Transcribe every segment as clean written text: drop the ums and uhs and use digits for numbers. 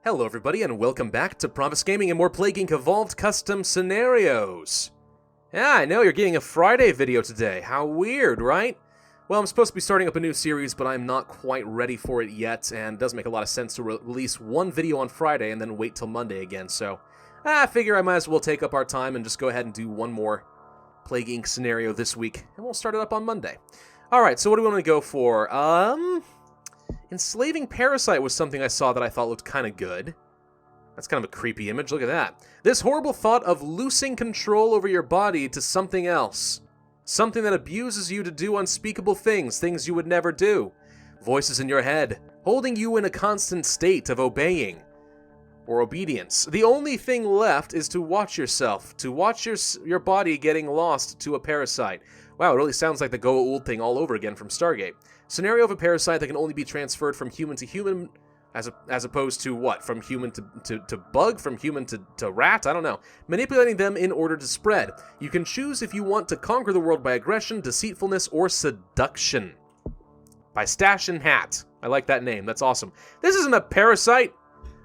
Hello everybody and welcome back to Pravus Gaming and more Plague Inc. Evolved Custom Scenarios. Yeah, I know you're getting a Friday video today. How weird, right? Well, I'm supposed to be starting up a new series, but I'm not quite ready for it yet, and it doesn't make a lot of sense to release one video on Friday and then wait till Monday again, so I figure I might as well take up our time and just go ahead and do one more Plague Inc. scenario this week, and we'll start it up on Monday. Alright, so what do we want to go for? Enslaving Parasite was something I saw that I thought looked kind of good. That's kind of a creepy image, look at that. This horrible thought of loosing control over your body to something else. Something that abuses you to do unspeakable things, things you would never do. Voices in your head, holding you in a constant state of obeying or obedience. The only thing left is to watch yourself, to watch your body getting lost to a parasite. Wow, it really sounds like the Goa'uld thing all over again from Stargate. Scenario of a parasite that can only be transferred from human to human, as opposed to what? From human to bug? From human to rat? I don't know. Manipulating them in order to spread. You can choose if you want to conquer the world by aggression, deceitfulness, or seduction. By Stash and Hat. I like that name. That's awesome. This isn't a parasite.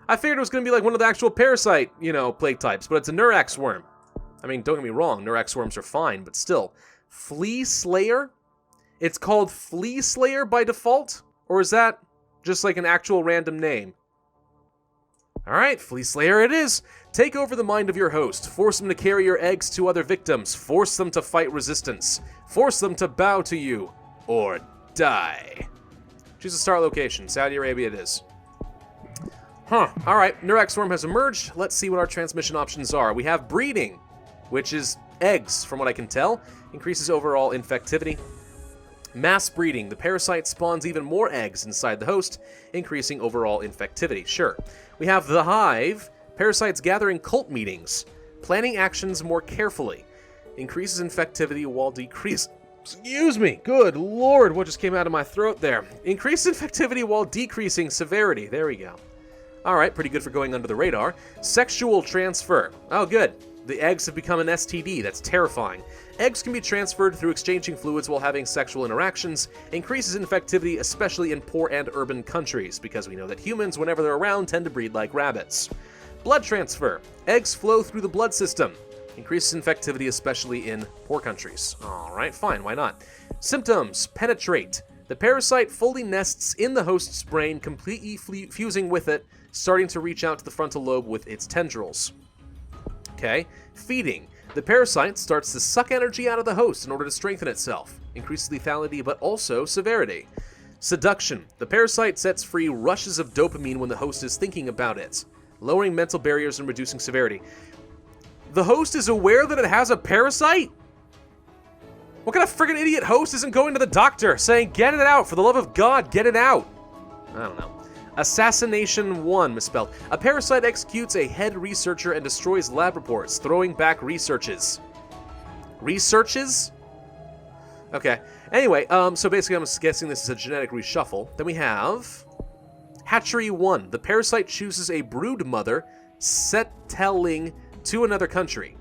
I figured it was going to be like one of the actual parasite, plague types, but it's a Nurax worm. I mean, don't get me wrong, Nurax worms are fine, but still. Flea Slayer? It's called Flea Slayer by default? Or is that just like an actual random name? Alright, Flea Slayer it is. Take over the mind of your host. Force them to carry your eggs to other victims. Force them to fight resistance. Force them to bow to you. Or die. Choose a start location. Saudi Arabia it is. Alright, Nurax worm has emerged. Let's see what our transmission options are. We have breeding, which is eggs, from what I can tell. Increases overall infectivity. Mass breeding. The parasite spawns even more eggs inside the host, increasing overall infectivity. Sure. We have the hive. Parasites gather in cult meetings, planning actions more carefully. Increases infectivity while Excuse me. Good lord, what just came out of my throat there? Increases infectivity while decreasing severity. There we go. Alright, pretty good for going under the radar. Sexual transfer. Oh, good. The eggs have become an STD. That's terrifying. Eggs can be transferred through exchanging fluids while having sexual interactions. Increases infectivity, especially in poor and urban countries, because we know that humans, whenever they're around, tend to breed like rabbits. Blood transfer. Eggs flow through the blood system. Increases infectivity, especially in poor countries. Alright, fine, why not? Symptoms. Penetrate. The parasite fully nests in the host's brain, completely fusing with it, starting to reach out to the frontal lobe with its tendrils. Okay. Feeding. The parasite starts to suck energy out of the host in order to strengthen itself. Increases lethality, but also severity. Seduction. The parasite sets free rushes of dopamine when the host is thinking about it, lowering mental barriers and reducing severity. The host is aware that it has a parasite? What kind of friggin' idiot host isn't going to the doctor saying, get it out, for the love of God, get it out? I don't know. Assassination 1, misspelled. A parasite executes a head researcher and destroys lab reports, throwing back researches. Researches? Okay. Anyway, so basically I'm guessing this is a genetic reshuffle. Then we have Hatchery 1. The parasite chooses a brood mother, settling to another country.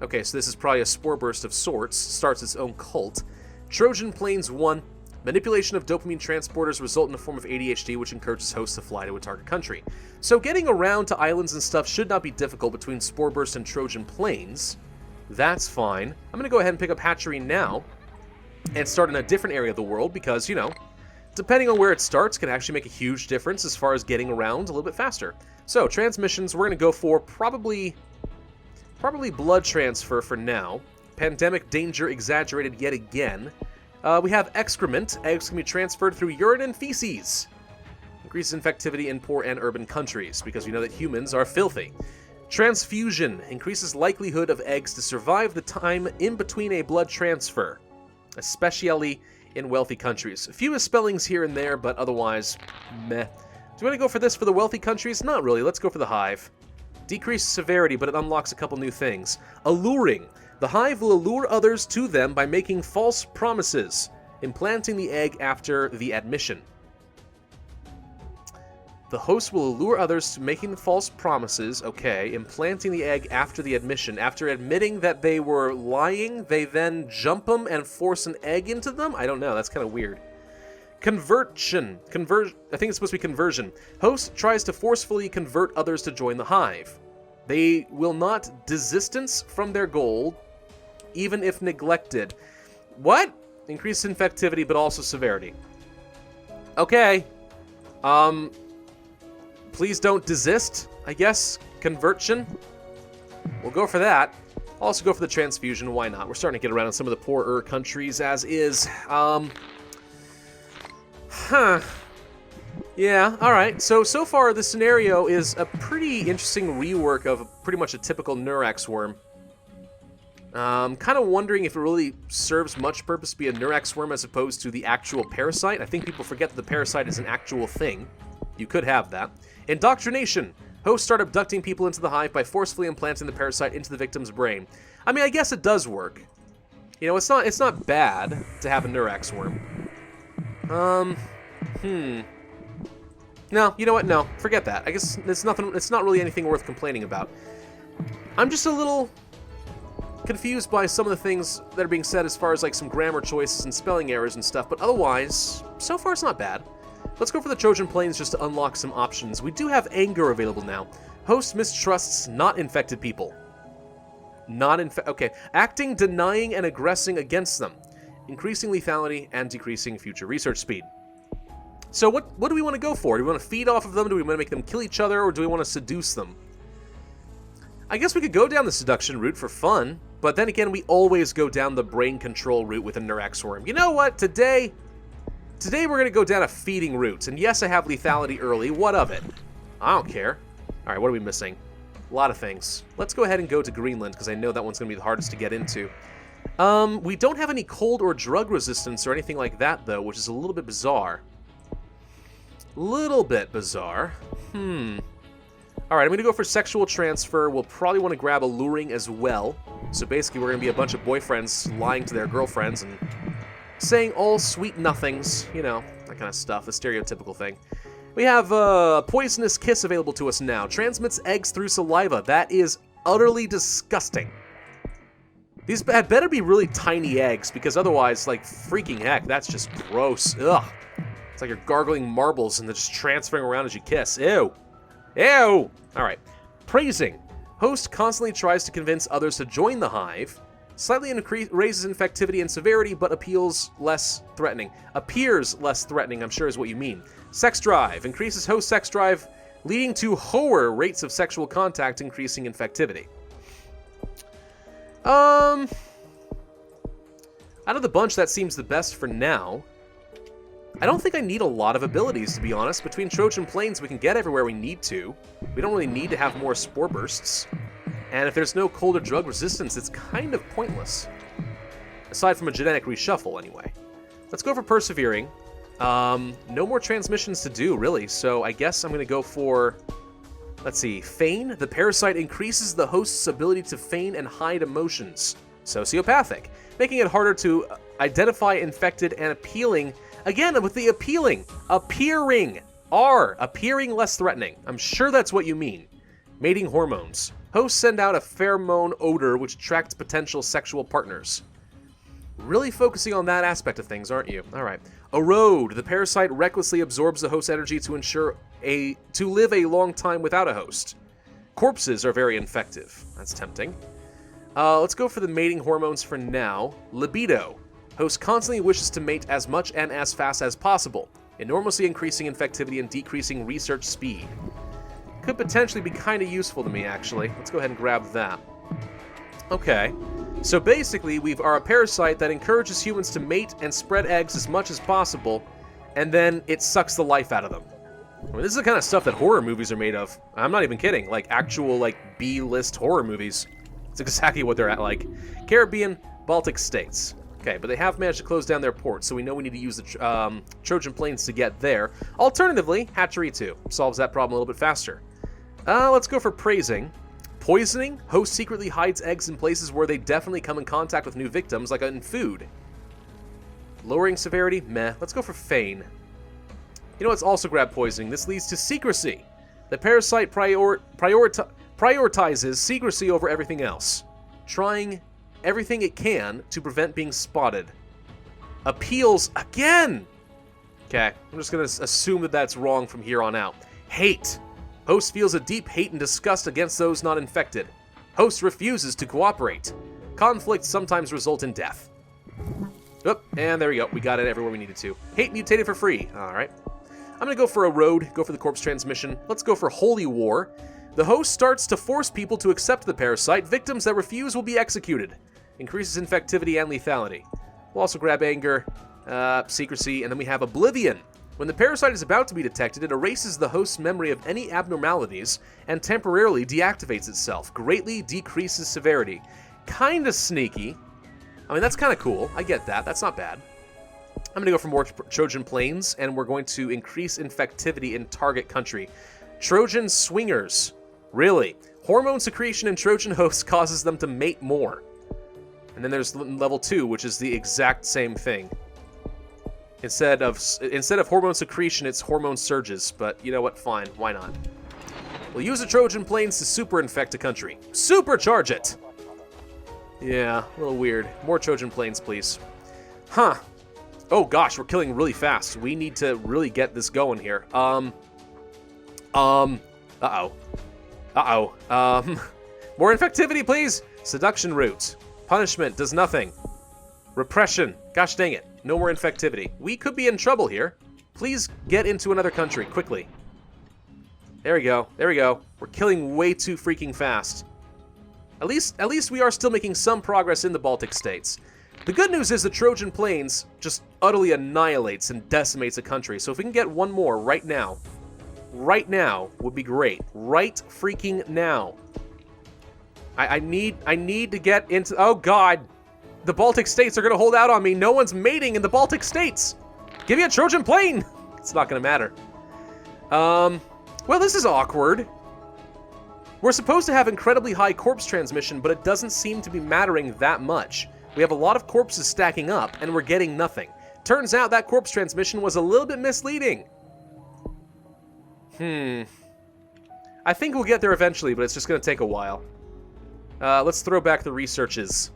Okay, so this is probably a spore burst of sorts. Starts its own cult. Trojan Plains 1. Manipulation of dopamine transporters result in a form of ADHD, which encourages hosts to fly to a target country. So getting around to islands and stuff should not be difficult between Spore Burst and Trojan Plains. That's fine. I'm going to go ahead and pick up Hatchery now and start in a different area of the world because, depending on where it starts can actually make a huge difference as far as getting around a little bit faster. So, transmissions, we're going to go for probably blood transfer for now. Pandemic danger exaggerated yet again. We have excrement. Eggs can be transferred through urine and feces. Increases infectivity in poor and urban countries, because we know that humans are filthy. Transfusion. Increases likelihood of eggs to survive the time in between a blood transfer, especially in wealthy countries. A few misspellings here and there, but otherwise, meh. Do you want to go for this for the wealthy countries? Not really. Let's go for the hive. Decreased severity, but it unlocks a couple new things. Alluring. The hive will allure others to them by making false promises, implanting the egg after the admission. The host will allure others to making false promises, okay, implanting the egg after the admission. After admitting that they were lying, they then jump them and force an egg into them? I don't know, that's kind of weird. Conversion. I think it's supposed to be conversion. Host tries to forcefully convert others to join the hive. They will not desistance from their goal, even if neglected. What? Increased infectivity, but also severity. Okay. Please don't desist, I guess. Conversion. We'll go for that. Also go for the transfusion, why not? We're starting to get around in some of the poorer countries as is. Yeah, alright. So far this scenario is a pretty interesting rework of pretty much a typical Neurax worm. Kind of wondering if it really serves much purpose to be a Neurax worm as opposed to the actual parasite. I think people forget that the parasite is an actual thing. You could have that. Indoctrination. Hosts start abducting people into the hive by forcefully implanting the parasite into the victim's brain. I mean, I guess it does work. You know, it's not bad to have a Neurax worm. No, you know what? No, forget that. I guess it's not really anything worth complaining about. I'm just a little confused by some of the things that are being said as far as like some grammar choices and spelling errors and stuff, but otherwise, so far it's not bad. Let's go for the Trojan Plains just to unlock some options. We do have anger available now. Host mistrusts not infected people. Okay. Acting, denying, and aggressing against them. Increasing lethality and decreasing future research speed. So what do we want to go for? Do we want to feed off of them? Do we want to make them kill each other? Or do we want to seduce them? I guess we could go down the seduction route for fun, but then again, we always go down the brain control route with a Neurax worm. You know what? Today we're going to go down a feeding route. And yes, I have lethality early. What of it? I don't care. All right, what are we missing? A lot of things. Let's go ahead and go to Greenland, because I know that one's going to be the hardest to get into. We don't have any cold or drug resistance or anything like that, though, which is a little bit bizarre. Little bit bizarre. Alright, I'm going to go for sexual transfer. We'll probably want to grab alluring as well. So basically, we're going to be a bunch of boyfriends lying to their girlfriends and saying all sweet nothings. You know, that kind of stuff. The stereotypical thing. We have poisonous kiss available to us now. Transmits eggs through saliva. That is utterly disgusting. These had better be really tiny eggs, because otherwise, like, freaking heck, that's just gross. Ugh. It's like you're gargling marbles and they're just transferring around as you kiss. Ew. Ew! Alright. Praising. Host constantly tries to convince others to join the hive. Slightly raises infectivity and severity, but appears less threatening. Appears less threatening, I'm sure is what you mean. Sex drive. Increases host sex drive, leading to lower rates of sexual contact, increasing infectivity. Out of the bunch, that seems the best for now. I don't think I need a lot of abilities, to be honest. Between Trojan Plains, we can get everywhere we need to. We don't really need to have more spore bursts. And if there's no cold or drug resistance, it's kind of pointless. Aside from a genetic reshuffle, anyway. Let's go for Persevering. No more transmissions to do, really, so I guess I'm going to go for... Let's see, Feign. The parasite increases the host's ability to feign and hide emotions. Sociopathic. Making it harder to identify infected and appealing... Again, with the appealing. Appearing. Appearing less threatening. I'm sure that's what you mean. Mating hormones. Hosts send out a pheromone odor which attracts potential sexual partners. Really focusing on that aspect of things, aren't you? Alright. Erode. The parasite recklessly absorbs the host's energy to live a long time without a host. Corpses are very infective. That's tempting. Let's go for the mating hormones for now. Libido. Host constantly wishes to mate as much and as fast as possible, enormously increasing infectivity and decreasing research speed. Could potentially be kind of useful to me, actually. Let's go ahead and grab that. Okay, so basically we are a parasite that encourages humans to mate and spread eggs as much as possible, and then it sucks the life out of them. I mean, this is the kind of stuff that horror movies are made of. I'm not even kidding. Like, actual, like, B-list horror movies. It's exactly what they're at, like. Caribbean, Baltic states. Okay, but they have managed to close down their port, so we know we need to use the Trojan Plains to get there. Alternatively, Hatchery 2 solves that problem a little bit faster. Let's go for Praising. Poisoning. Host secretly hides eggs in places where they definitely come in contact with new victims, like in food. Lowering severity. Meh. Let's go for Feign. You know, let's also grab Poisoning. This leads to Secrecy. The parasite prioritizes secrecy over everything else, trying everything it can to prevent being spotted. Appeals again! Okay, I'm just going to assume that that's wrong from here on out. Hate. Host feels a deep hate and disgust against those not infected. Host refuses to cooperate. Conflicts sometimes result in death. Oh, and there we go. We got it everywhere we needed to. Hate mutated for free. All right. I'm going to go for a road, go for the corpse transmission. Let's go for Holy War. The host starts to force people to accept the parasite. Victims that refuse will be executed. Increases infectivity and lethality. We'll also grab Anger, Secrecy, and then we have Oblivion. When the parasite is about to be detected, it erases the host's memory of any abnormalities and temporarily deactivates itself. Greatly decreases severity. Kinda sneaky. I mean, that's kind of cool. I get that. That's not bad. I'm going to go for more Trojan Plains, and we're going to increase infectivity in target country. Trojan Swingers. Really? Hormone secretion in Trojan hosts causes them to mate more. And then there's level 2, which is the exact same thing. Instead of hormone secretion, it's hormone surges. But you know what? Fine. Why not? We'll use the Trojan Plains to super infect a country. Supercharge it! Yeah, a little weird. More Trojan Plains, please. Huh. Oh gosh, we're killing really fast. We need to really get this going here. Uh-oh. More infectivity, please! Seduction route. Punishment does nothing. Repression. Gosh dang it. No more infectivity. We could be in trouble here. Please get into another country, quickly. There we go. There we go. We're killing way too freaking fast. At least we are still making some progress in the Baltic states. The good news is the Trojan Plains just utterly annihilates and decimates a country. So if we can get one more right now would be great. Right freaking now. I need to get into... Oh, God. The Baltic states are going to hold out on me. No one's mating in the Baltic states. Give me a Trojan Plain. It's not going to matter. Well, this is awkward. We're supposed to have incredibly high corpse transmission, but it doesn't seem to be mattering that much. We have a lot of corpses stacking up, and we're getting nothing. Turns out that corpse transmission was a little bit misleading. I think we'll get there eventually, but it's just going to take a while. Let's throw back the researches,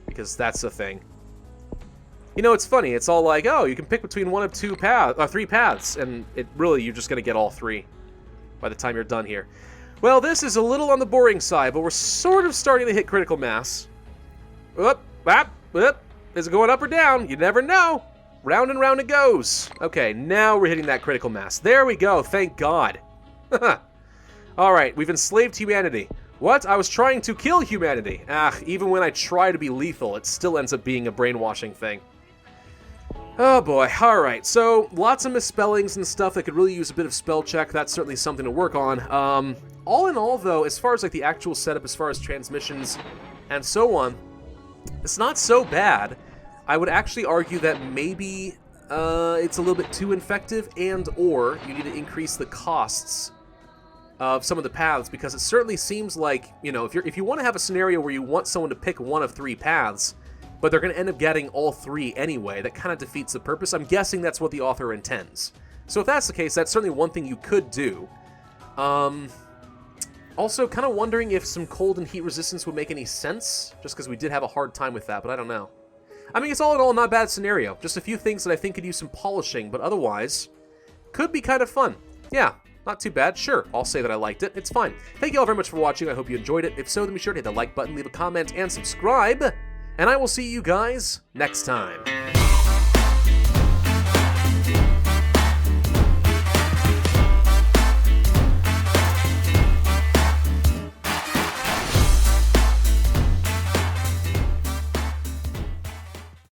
because that's a thing. You know, it's funny. It's all like, oh, you can pick between one of three paths, and you're just going to get all three by the time you're done here. Well, this is a little on the boring side, but we're sort of starting to hit critical mass. Is it going up or down? You never know. Round and round it goes. Okay, now we're hitting that critical mass. There we go, thank God. Alright, we've enslaved humanity. What? I was trying to kill humanity. Even when I try to be lethal, it still ends up being a brainwashing thing. Oh boy, alright, so lots of misspellings and stuff that could really use a bit of spell check. That's certainly something to work on. All in all, though, as far as like the actual setup, as far as transmissions and so on, it's not so bad. I would actually argue that maybe it's a little bit too infective, and or you need to increase the costs of some of the paths, because it certainly seems like, you know, if you want to have a scenario where you want someone to pick one of three paths, but they're going to end up getting all three anyway, that kind of defeats the purpose. I'm guessing that's what the author intends. So if that's the case, that's certainly one thing you could do. Also, kind of wondering if some cold and heat resistance would make any sense, just because we did have a hard time with that, but I don't know. I mean, it's all in all not a bad scenario. Just a few things that I think could use some polishing, but otherwise, could be kind of fun. Yeah, not too bad. Sure, I'll say that I liked it. It's fine. Thank you all very much for watching. I hope you enjoyed it. If so, then be sure to hit the like button, leave a comment, and subscribe. And I will see you guys next time.